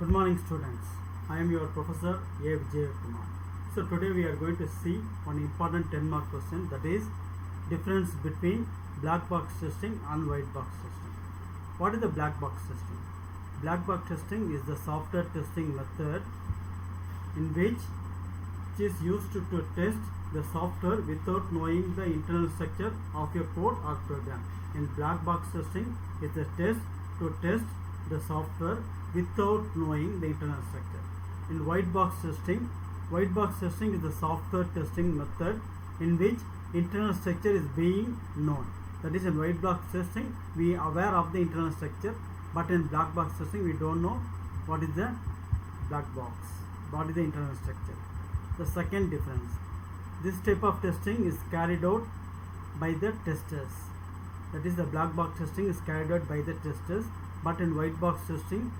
Good morning, students. I am your professor A. Vijay Kumar. So today we are going to see one important 10-mark question, that is difference between black box testing and white box testing. What is the black box testing? Black box testing is the software testing method in which it is used to test the software without knowing the internal structure of your code or program. In black box testing is a test to test the software without knowing the internal structure. In white box testing is the software testing method in which internal structure is being known. That is, in white box testing we are aware of the internal structure, but in black box testing we don't know what is the black box, what is the internal structure. The second difference, this type of testing is carried out by the testers. That is, the black box testing is carried out by the testers, but in white box testing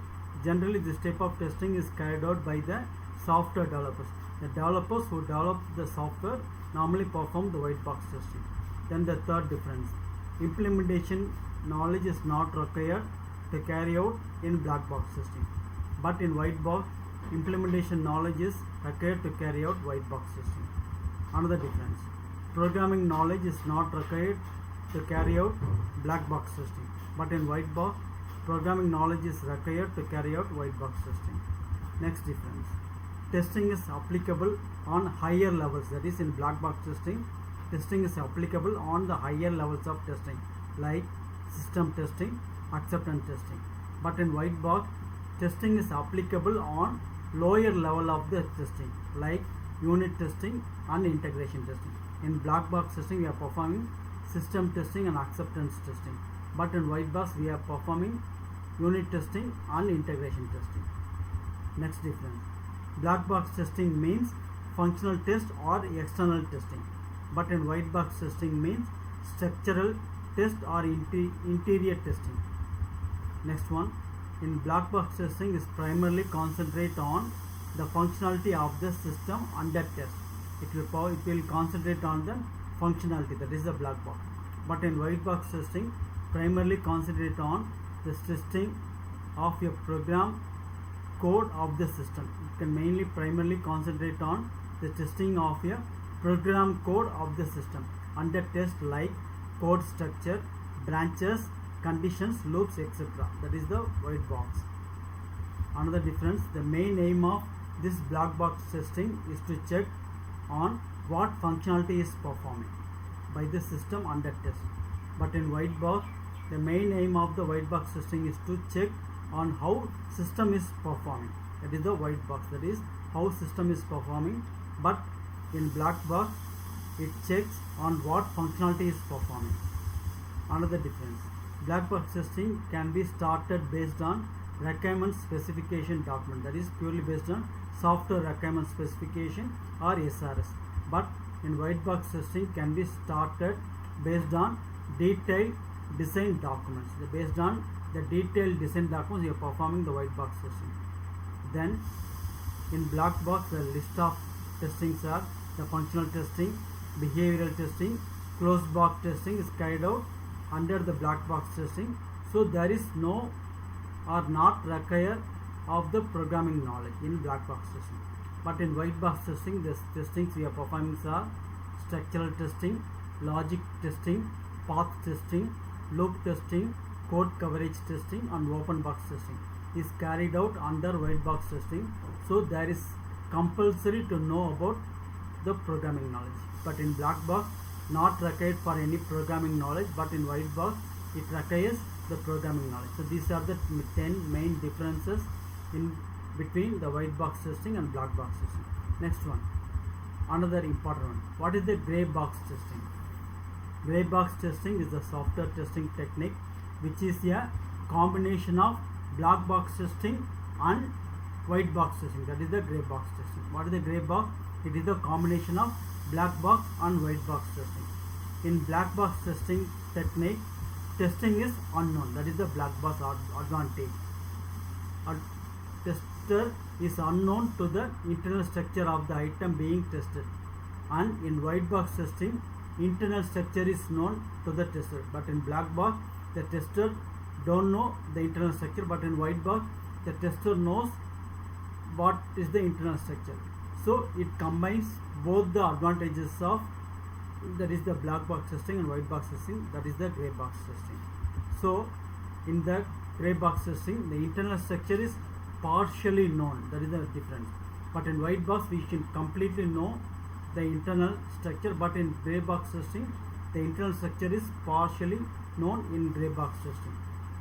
generally this type of testing is carried out by the software developers. The developers who develop the software normally perform the white box testing. Then the third difference, implementation knowledge is not required to carry out in black box testing, but in white box implementation knowledge is required to carry out white box testing. Another difference, programming knowledge is not required to carry out black box testing, but in white box programming knowledge is required to carry out white box testing. Next difference, testing is applicable on higher levels. That is, in black box testing is applicable on the higher levels of testing like system testing, acceptance testing, but in white box testing is applicable on lower level of the testing like unit testing and integration testing. In black box testing we are performing system testing and acceptance testing, but in white box we are performing unit testing and integration testing. Next difference, black box testing means functional test or external testing, but in white box testing means structural test or interior testing. Next one, in black box testing is primarily concentrate on the functionality of the system under test. It will concentrate on the functionality, that is the black box. But in white box testing primarily concentrate on the testing of your program code of the system. It can mainly primarily concentrate on the testing of your program code of the system under test like code structure, branches, conditions, loops, etc. That is the white box. Another difference, the main aim of this black box testing is to check on what functionality is performing by the system under test. But in white box, the main aim of the white box testing is to check on how system is performing. That is the white box, that is how system is performing. But in black box it checks on what functionality is performing. Another difference, black box testing can be started based on requirement specification document, that is purely based on software requirement specification or SRS. But in white box testing can be started based on detailed design documents. Based on the detailed design documents you are performing the white box testing. Then in black box the list of testings are the functional testing, behavioral testing, closed box testing is carried out under the black box testing. So there is no or not required of the programming knowledge in black box testing. But in white box testing, the testings we are performing are structural testing, logic testing, path testing, loop testing, code coverage testing and open box testing is carried out under white box testing. So there is compulsory to know about the programming knowledge. But in black box not required for any programming knowledge, but in white box it requires the programming knowledge. So these are the 10 main differences in between the white box testing and black box testing. Next one, another important one, what is the gray box testing? Gray box testing is a software testing technique which is a combination of black box testing and white box testing. That is the gray box testing. What is the gray box? It is the combination of black box and white box testing. In black box testing technique, testing is unknown. That is the black box advantage. Tester is unknown to the internal structure of the item being tested, and in white box testing internal structure is known to the tester. But in black box the tester don't know the internal structure, but in white box the tester knows what is the internal structure? So it combines both the advantages of, that is the black box testing and white box testing, that is the gray box testing. So in the gray box testing, the internal structure is partially known, that is the difference. But in white box we should completely know the internal structure, but in gray box testing the internal structure is partially known in gray box testing.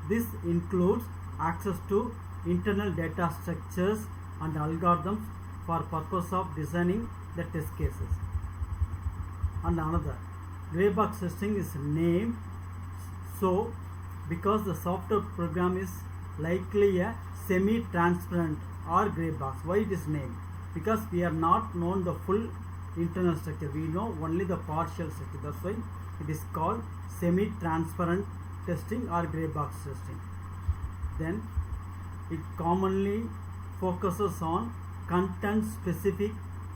This includes access to internal data structures and algorithms for purpose of designing the test cases. And another, gray box testing is named so because the software program is likely a semi-transparent or gray box. Why it is named? Because we are not known the full internal structure, we know only the partial structure. That's why it is called semi-transparent testing or gray box testing. Then it commonly focuses on content specific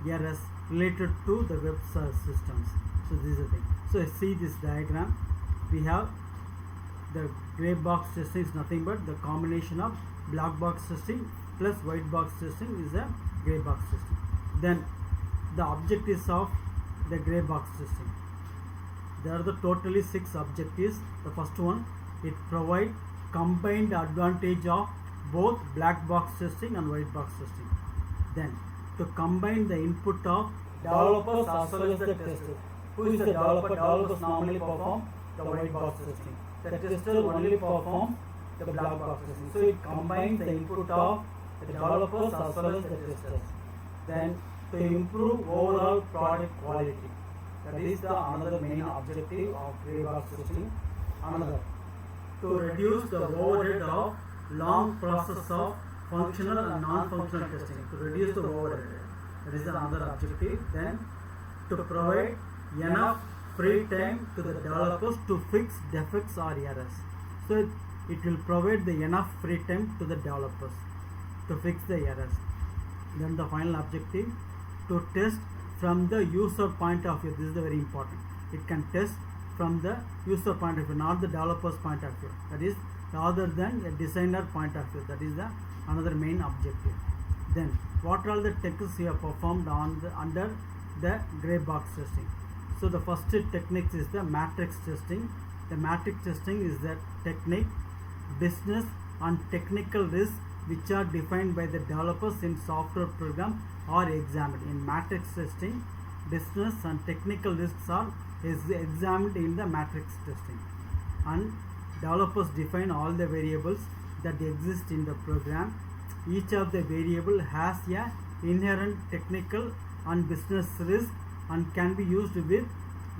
errors related to the web systems. So this is the thing. So see this diagram, we have the gray box testing is nothing but the combination of black box testing plus white box testing is a gray box testing. Then the objectives of the gray box testing, there are the totally 6 objectives. The first one, it provides combined advantage of both black box testing and white box testing. Then to combine the input of developers as well as the tester. Who is the developer? Developers normally perform the white box testing. The tester only performs the black box testing. So it combines the input of the developers as well as the testers. Then to improve overall product quality. That is the another main objective of gray box testing. Another, to reduce the overhead of long process of functional and non-functional testing. To reduce the overhead, that is another objective. Then to provide enough free time to the developers to fix defects or errors. So it will provide the enough free time to the developers to fix the errors. Then the final objective, to test from the user point of view. This is the very important. It can test from the user point of view, not the developer's point of view. That is rather than a designer point of view. That is the another main objective. Then what are all the techniques we have performed on under the gray box testing? So the first technique is the matrix testing. The matrix testing is the technique, business and technical risks which are defined by the developers in software program are examined. In matrix testing, business and technical risks are examined in the matrix testing, and developers define all the variables that exist in the program. Each of the variable has a inherent technical and business risk and can be used with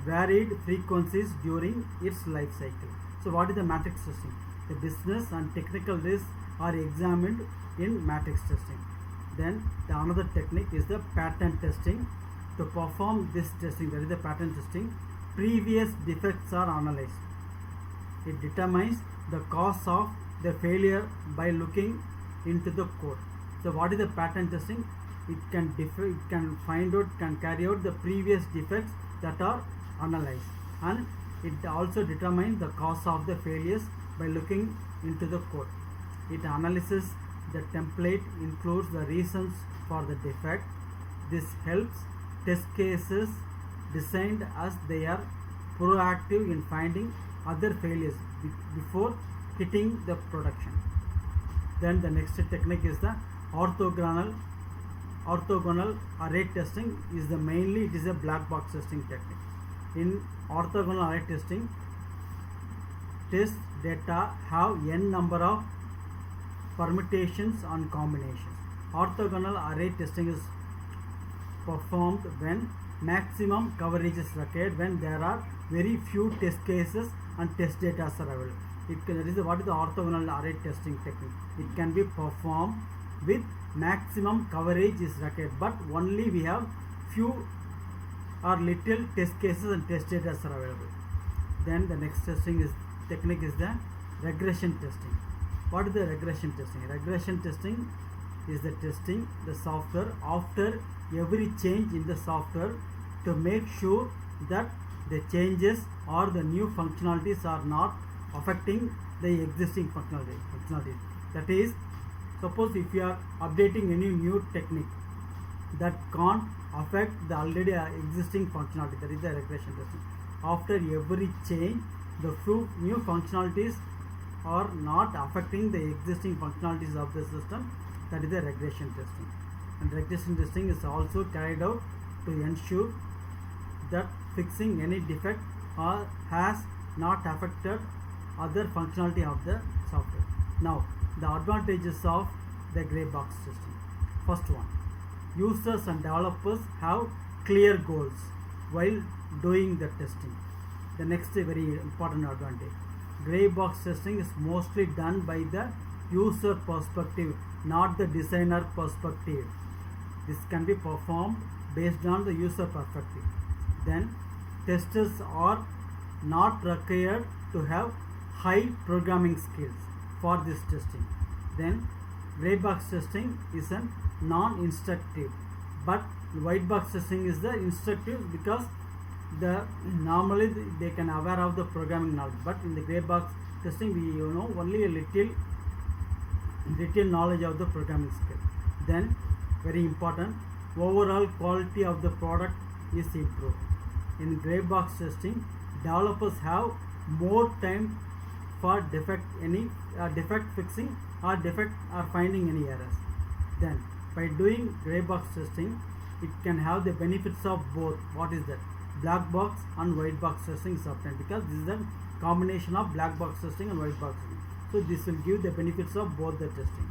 varied frequencies during its life cycle. So what is the matrix testing? The business and technical risks are examined in matrix testing. Then the another technique is the pattern testing. To perform this testing, that is the pattern testing, previous defects are analyzed. It determines the cause of the failure by looking into the code. So what is the pattern testing? It can carry out the previous defects that are analyzed, and it also determines the cause of the failures by looking into the code. It analyzes the template, includes the reasons for the defect. This helps test cases designed as they are proactive in finding other failures before hitting the production. Then the next technique is the orthogonal array testing. Is the mainly it is a black box testing technique. In orthogonal array testing, test data have n number of permutations and combinations. Orthogonal array testing is performed when maximum coverage is required, when there are very few test cases and test data are available. That is what is the orthogonal array testing technique. It can be performed with maximum coverage is required, but only we have few or little test cases and test data are available. Then the next technique is the regression testing. What is the regression testing? Regression testing is the testing the software after every change in the software to make sure that the changes or the new functionalities are not affecting the existing functionality. That is, Suppose if you are updating any new technique that can't affect the already existing functionality, that is the regression testing. After every change, the few new functionalities are not affecting the existing functionalities of the system, that is the regression testing. And regression testing is also carried out to ensure that fixing any defect or has not affected other functionality of the software. Now, the advantages of the gray box testing. First one, users and developers have clear goals while doing the testing. The next very important advantage, gray box testing is mostly done by the user perspective, not the designer perspective. This can be performed based on the user perspective. Then testers are not required to have high programming skills for this testing. Then gray box testing is a non-instructive, but white box testing is the instructive, because normally they can aware of the programming knowledge, but in the gray box testing we know only a little knowledge of the programming skill. Then very important, overall quality of the product is improved. In gray box testing, developers have more time for defect fixing or finding any errors. Then by doing gray box testing, it can have the benefits of both. What is that? Black box and white box testing is obtained, because this is a combination of black box testing and white box testing. So this will give the benefits of both the testing.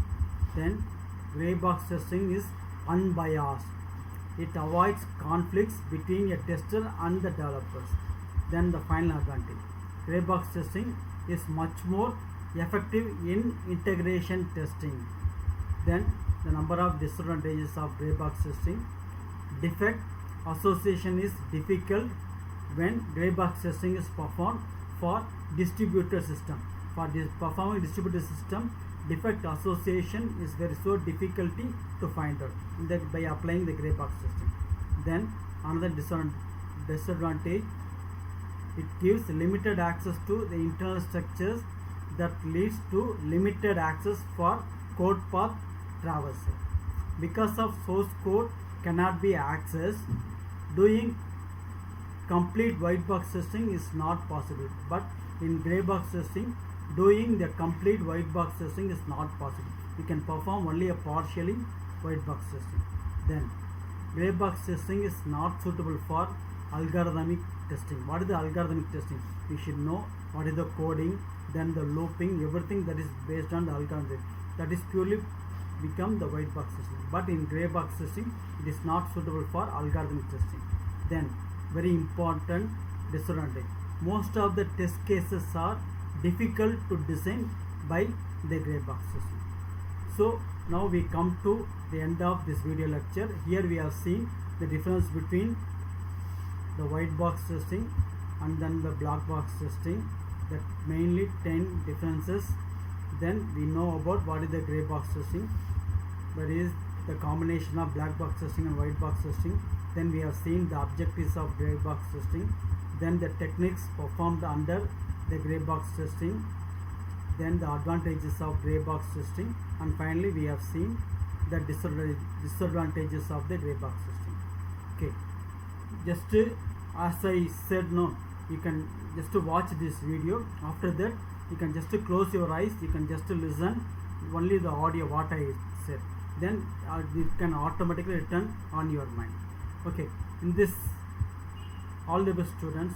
Then gray box testing is unbiased. It avoids conflicts between a tester and the developers. Then the final advantage, gray box testing is much more effective in integration testing. Then the number of disadvantages of gray box testing. Defect association is difficult when gray box testing is performed for distributed system. For performing distributed system, defect association is so difficulty to find out by applying the gray box testing. Then another disadvantage, it gives limited access to the internal structures, that leads to limited access for code path traversal. Because of source code cannot be accessed, doing complete white box testing is not possible. But in gray box testing, doing the complete white box testing is not possible. You can perform only a partially white box testing. Then gray box testing is not suitable for algorithmic testing. What is the algorithmic testing? You should know what is the coding, then the looping, everything that is based on the algorithm. That is purely become the white box testing. But in gray box testing, it is not suitable for algorithmic testing. Then very important disadvantage, most of the test cases are difficult to design by the gray box testing. So now we come to the end of this video lecture. Here we have seen the difference between the white box testing and then the black box testing, that mainly 10 differences. Then we know about what is the gray box testing, that is the combination of black box testing and white box testing. Then we have seen the objectives of gray box testing, then the techniques performed under the gray box testing, then the advantages of gray box testing, and finally we have seen the disadvantages of the gray box testing. Okay, just as I said, no, you can just watch this video. After that, you can just close your eyes, you can just listen only the audio what I said, then it can automatically return on your mind. Okay, in this, all the best students.